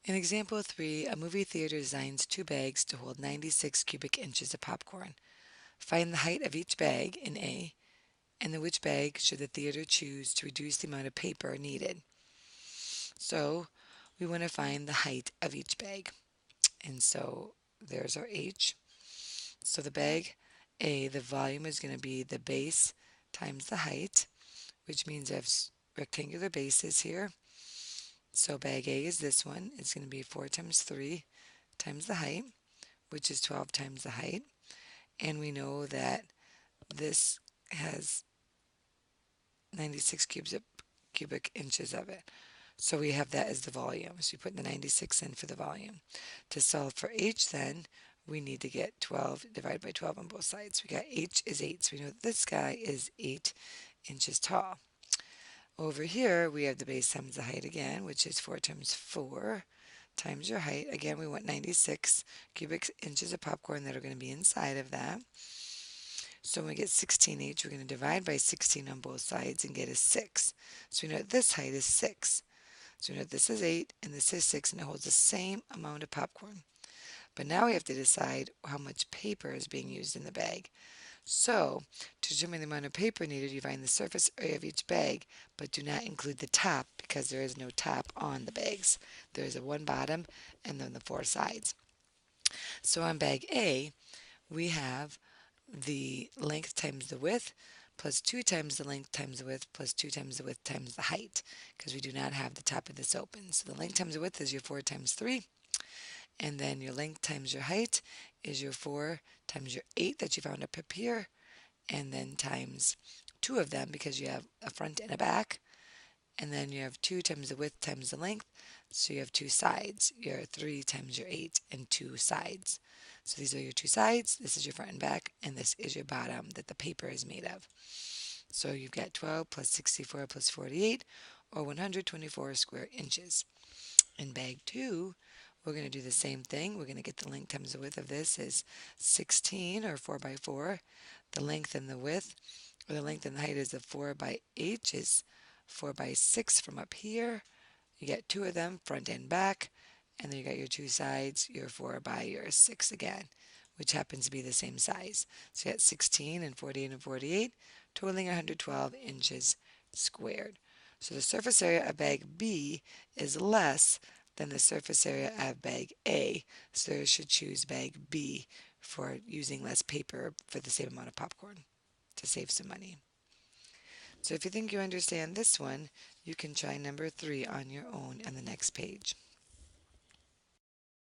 In example 3, a movie theater designs two bags to hold 96 cubic inches of popcorn. Find the height of each bag in A, and in which bag should the theater choose to reduce the amount of paper needed. So we want to find the height of each bag. And so there's our H. So the bag A, the volume is going to be the base times the height, which means I have rectangular bases here. So bag A is this one. It's going to be 4 times 3 times the height, which is 12 times the height. And we know that this has 96 cubic inches of it. So we have that as the volume. So we put the 96 in for the volume. To solve for H then, we need to get 12 divided by 12 on both sides. We got H is 8. So we know that this guy is 8 inches tall. Over here, we have the base times the height again, which is 4 times 4 times your height. Again, we want 96 cubic inches of popcorn that are going to be inside of that. So when we get 16 each, we're going to divide by 16 on both sides and get a 6. So we know that this height is 6. So we know that this is 8 and this is 6, and it holds the same amount of popcorn. But now we have to decide how much paper is being used in the bag. So, to determine the amount of paper needed, you find the surface area of each bag, but do not include the top because there is no top on the bags. There is a one bottom and then the four sides. So on bag A, we have the length times the width plus 2 times the length times the width plus 2 times the width times the height because we do not have the top of this open. So the length times the width is your 4 times 3, and then your length times your height is your 4 times your 8 that you found up here, and then times two of them because you have a front and a back, and then you have 2 times the width times the length, so you have two sides. Your 3 times your 8 and two sides. So these are your two sides, this is your front and back, and this is your bottom that the paper is made of. So you've got 12 plus 64 plus 48, or 124 square inches. In bag 2, we're going to do the same thing. We're going to get the length times the width of this is 16, or 4 by 4. The length and the width, or the length and the height is a 4 by 8, is 4 by 6 from up here. You get two of them, front and back, and then you got your two sides, your 4 by your 6 again, which happens to be the same size. So you got 16 and 48 and 48, totaling 112 inches squared. So the surface area of bag B is less than the surface area of bag A, so you should choose bag B for using less paper for the same amount of popcorn to save some money. So if you think you understand this one, you can try number 3 on your own on the next page.